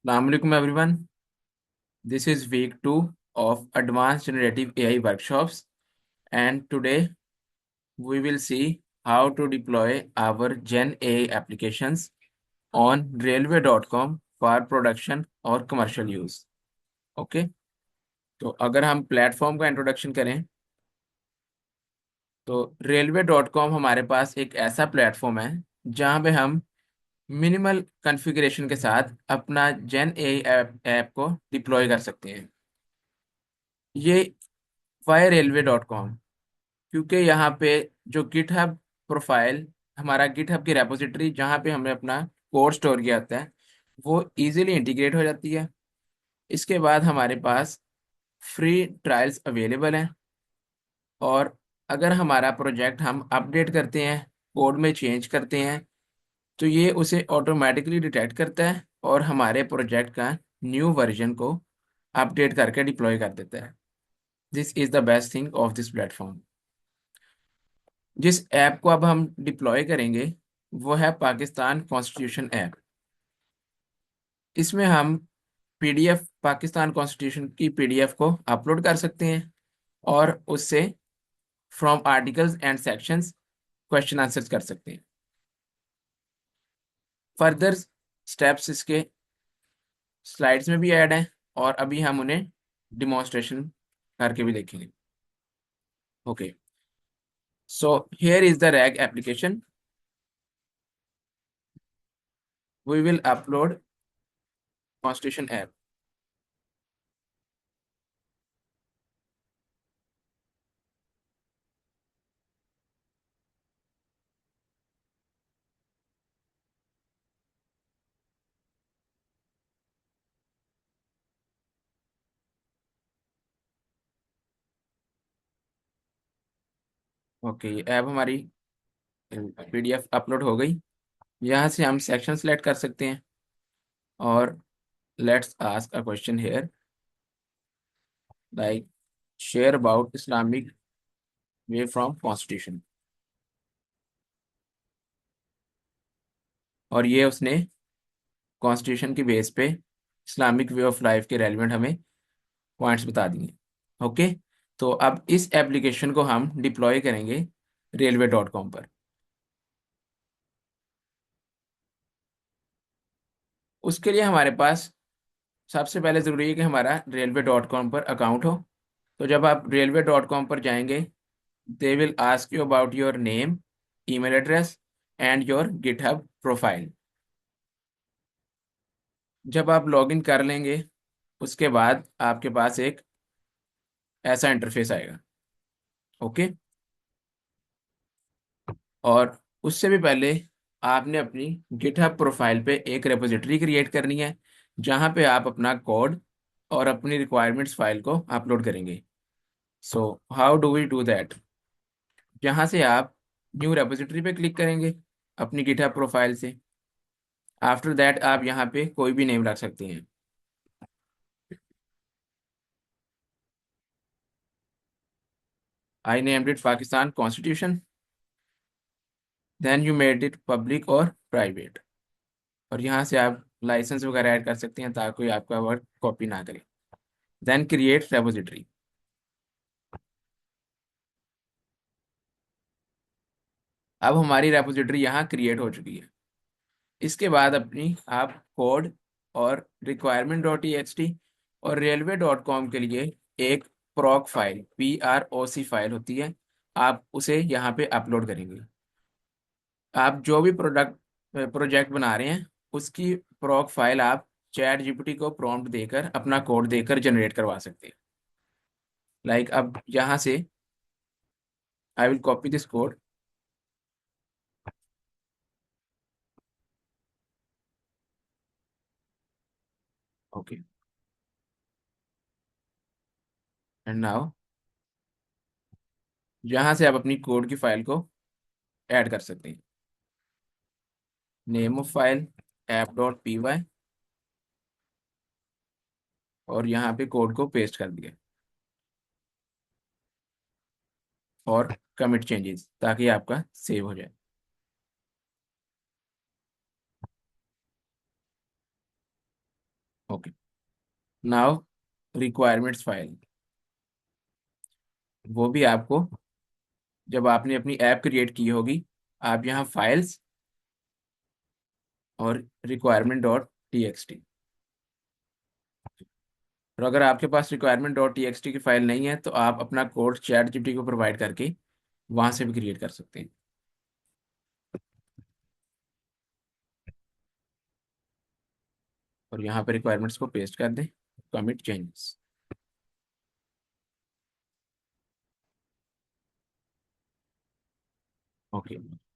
Assalamualaikum everyone. This is week 2 of Advanced Generative AI workshops, and today we will see how to deploy our Gen AI applications on railway.com for production और commercial use. Okay? तो अगर हम platform का introduction करें तो railway.com हमारे पास एक ऐसा प्लेटफॉर्म है जहां पे हम मिनिमल कॉन्फ़िगरेशन के साथ अपना जेन एआई ऐप को डिप्लॉय कर सकते हैं। ये वाई रेलवे डॉट कॉम, क्योंकि यहाँ पे जो गिटहब प्रोफाइल, हमारा गिटहब की रेपोजिटरी जहाँ पे हमने अपना कोड स्टोर किया होता है, वो इजीली इंटीग्रेट हो जाती है। इसके बाद हमारे पास फ्री ट्रायल्स अवेलेबल हैं, और अगर हमारा प्रोजेक्ट हम अपडेट करते हैं, कोड में चेंज करते हैं, तो ये उसे ऑटोमेटिकली डिटेक्ट करता है और हमारे प्रोजेक्ट का न्यू वर्जन को अपडेट करके डिप्लॉय कर देता है। This is the best thing of this platform. जिस ऐप को अब हम डिप्लॉय करेंगे वो है पाकिस्तान कॉन्स्टिट्यूशन ऐप। इसमें हम पीडीएफ, पाकिस्तान कॉन्स्टिट्यूशन की पीडीएफ को अपलोड कर सकते हैं और उससे from articles and sections question answers कर सकते हैं। फर्दर स्टेप्स इसके स्लाइड्स में भी ऐड हैं और अभी हम उन्हें डिमॉन्स्ट्रेशन करके भी देखेंगे। Okay, so here is the RAG application. We will upload constitution app. Okay, ये ऐप हमारी पीडीएफ अपलोड हो गई। यहाँ से हम सेक्शन सेलेक्ट कर सकते हैं और let's ask a question here, like share about Islamic way from constitution. और ये उसने कॉन्स्टिट्यूशन की बेस पे इस्लामिक वे ऑफ लाइफ के रेलिवेंट हमें पॉइंट्स बता दिए। ओके, तो अब इस एप्लीकेशन को हम डिप्लॉय करेंगे railway.com पर। उसके लिए हमारे पास सबसे पहले ज़रूरी है कि हमारा railway.com पर अकाउंट हो। तो जब आप railway.com पर जाएंगे, they will ask you about your name, email address and your GitHub profile. जब आप लॉगिन कर लेंगे उसके बाद आपके पास एक ऐसा इंटरफेस आएगा। ओके, और उससे भी पहले आपने अपनी गिटहब प्रोफाइल पे एक रेपोजिटरी क्रिएट करनी है जहां पे आप अपना कोड और अपनी रिक्वायरमेंट्स फाइल को अपलोड करेंगे। So how do we do that? जहां से आप न्यू रेपोजिटरी पे क्लिक करेंगे अपनी गिटहब प्रोफाइल से। आफ्टर दैट आप यहाँ पे कोई भी नेम रख सकते हैं। I named it Pakistan constitution, then you made it public और प्राइवेट, और यहाँ से आप लाइसेंस वगैरह ऐड कर सकते हैं ताकि कोई आपका वर्क कॉपी ना करे। Then create repository. अब हमारी रेपोजिटरी यहाँ क्रिएट हो चुकी है। इसके बाद अपनी आप कोड और रिक्वायरमेंट डॉट टी और railway.com के लिए एक प्रॉक फाइल, PROC फाइल होती है, आप उसे यहाँ पे अपलोड करेंगे। आप जो भी प्रोजेक्ट बना रहे हैं उसकी प्रॉक फाइल आप चैट जीपीटी को प्रॉम्प्ट देकर, अपना कोड देकर जनरेट करवा सकते हैं। लाइक अब यहाँ से I will copy this code. Okay, and now यहाँ से आप अपनी कोड की फाइल को ऐड कर सकते हैं। नेम ऑफ फाइल app.py, और यहाँ पे कोड को पेस्ट कर दिया और कमिट चेंजेस ताकि आपका सेव हो जाए। ओके, नाउ रिक्वायरमेंट्स फाइल, वो भी आपको जब आपने अपनी ऐप क्रिएट की होगी, आप यहाँ फाइल्स और requirement dot T X T, और अगर आपके पास requirement dot T X T की फाइल नहीं है तो आप अपना कोड चैट जीपीटी को प्रोवाइड करके वहाँ से भी क्रिएट कर सकते हैं। और यहाँ पे रिक्वायरमेंट्स को पेस्ट कर दें, कमिट चेंजेस। ओके,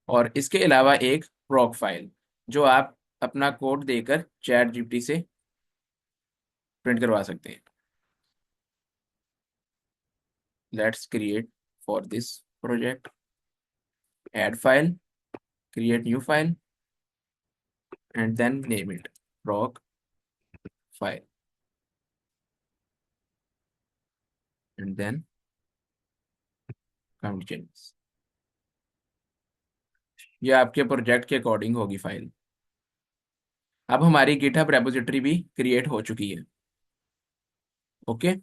और इसके अलावा एक प्रॉक फाइल जो आप अपना कोड देकर चैट जीपीटी से प्रिंट करवा सकते हैं। Let's create for this project, add file, create new file, and then name it proc file, and then commit changes। ये आपके प्रोजेक्ट के अकॉर्डिंग होगी फाइल। अब हमारी गिटहब रेपोजिटरी भी क्रिएट हो चुकी है। Okay,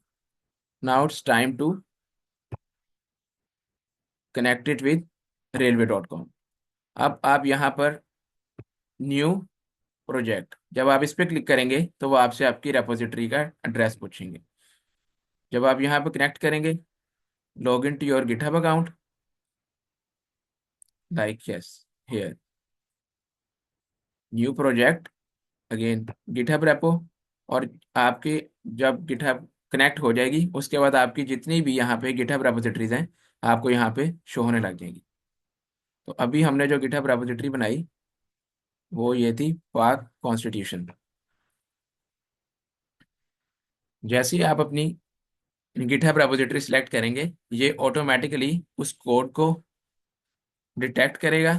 now it's time to connect it with railway.com। अब आप यहाँ पर न्यू प्रोजेक्ट, जब आप इस पर क्लिक करेंगे तो वो आपसे आपकी रेपोजिटरी का एड्रेस पूछेंगे। जब आप यहाँ पर कनेक्ट करेंगे, log in to your GitHub account, like yes, here new project, again GitHub repo, और आपके जब गिटहब कनेक्ट हो जाएगी उसके बाद आपकी जितनी भी यहाँ पे गिटहब रेपोजिटरीज हैं आपको यहाँ पे शो होने लग जाएंगी। तो अभी हमने जो गिटहब रेपोजिटरी बनाई वो ये थी पाक कॉन्स्टिट्यूशन। जैसे ही आप अपनी गिटहब रेपोजिटरी सिलेक्ट करेंगे, ये ऑटोमेटिकली उस कोड को डिटेक्ट करेगा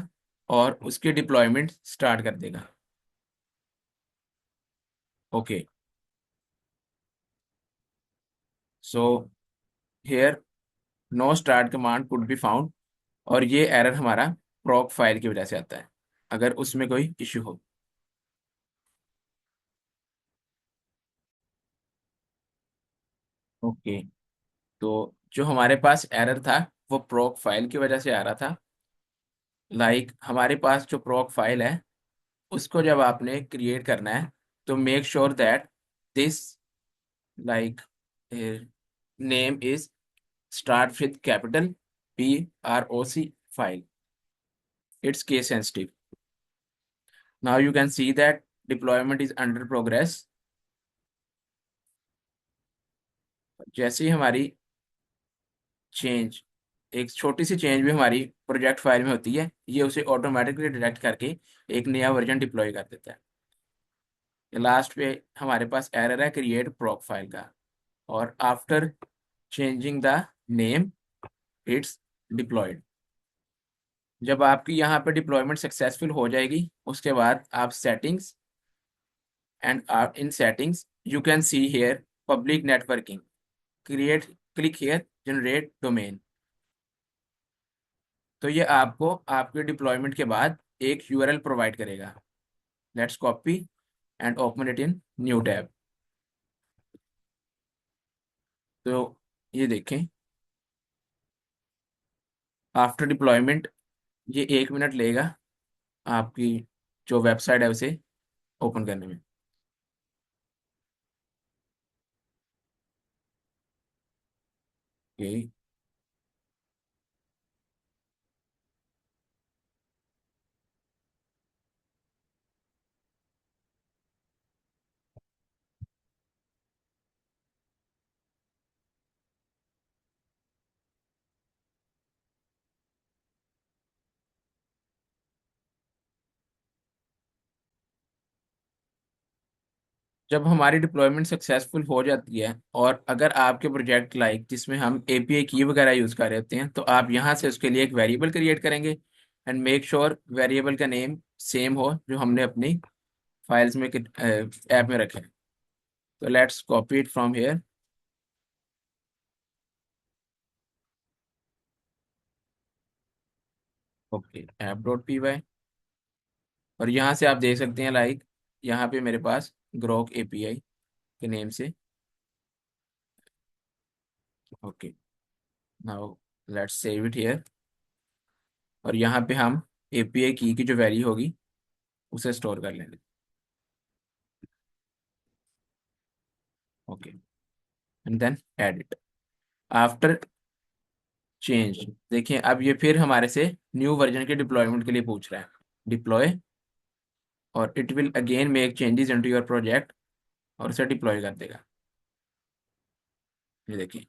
और उसकी डिप्लॉयमेंट स्टार्ट कर देगा। Okay, so here know start command could be found, और ये एरर हमारा प्रॉक फाइल की वजह से आता है अगर उसमें कोई इशू हो। ओके, तो जो हमारे पास एरर था वो प्रॉक फाइल की वजह से आ रहा था। हमारे पास जो प्रॉक फाइल है उसको जब आपने क्रिएट करना है तो make sure that this like name is start with capital PROC file, it's case sensitive. Now you can see that deployment is under progress. जैसे ही हमारी चेंज, एक छोटी सी चेंज भी हमारी प्रोजेक्ट फाइल में होती है, ये उसे ऑटोमेटिकली डिटेक्ट करके एक नया वर्जन डिप्लॉय कर देता है। लास्ट पे हमारे पास एरर है क्रिएट प्रॉक फाइल का, और after changing the name it's deployed. जब आपकी यहाँ पे डिप्लॉयमेंट सक्सेसफुल हो जाएगी उसके बाद आप settings, and in settings you can see here public networking, create, click here generate domain. तो ये आपको आपके डिप्लॉयमेंट के बाद एक यूआरएल प्रोवाइड करेगा। Let's copy and open it in new tab. तो ये देखें, आफ्टर डिप्लॉयमेंट ये 1 मिनट लेगा आपकी जो वेबसाइट है उसे ओपन करने में। ओके, जब हमारी डिप्लॉयमेंट सक्सेसफुल हो जाती है और अगर आपके प्रोजेक्ट जिसमें हम एपीआई की वगैरह यूज़ कर रहे होते हैं तो आप यहाँ से उसके लिए एक वेरिएबल क्रिएट करेंगे, एंड मेक श्योर वेरिएबल का नेम सेम हो जो हमने अपनी फाइल्स में ऐप में रखे हैं। तो let's copy it from here. Okay, app.py, और यहाँ से आप देख सकते हैं यहाँ पे मेरे पास ग्रोक एपीआई के नेम से। Okay, now let's save it here. और यहाँ पे हम एपीआई की जो वैल्यू होगी उसे स्टोर कर लेंगे। Okay, and then add it after change. देखिए अब ये फिर हमारे से न्यू वर्जन के डिप्लॉयमेंट के लिए पूछ रहा है। डिप्लॉय, और it will again make changes into your project, और उसे डिप्लॉय कर देगा। ये देखिए,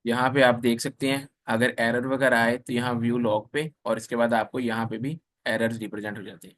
यहाँ पे आप देख सकते हैं अगर एरर वगैरह आए तो यहाँ व्यू लॉग पे, और इसके बाद आपको यहाँ पे भी एरर्स रिप्रेजेंट हो जाते हैं।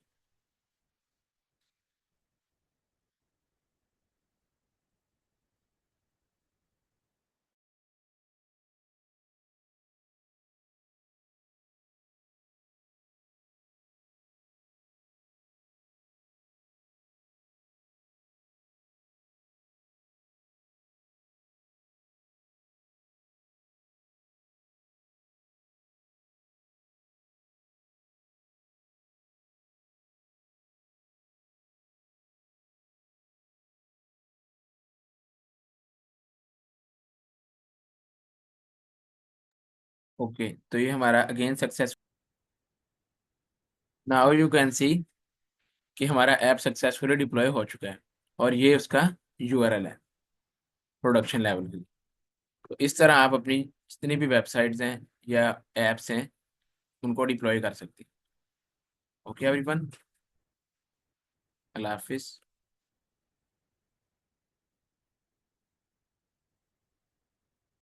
ओके, तो ये हमारा again success. Now you can सी कि हमारा ऐप सक्सेसफुली डिप्लॉय हो चुका है, और ये उसका यूआरएल है प्रोडक्शन लेवल की। तो इस तरह आप अपनी जितनी भी वेबसाइट्स हैं या एप्स हैं उनको डिप्लॉय कर सकते हैं। ओके एवरीवन, अल्लाह हाफिज़।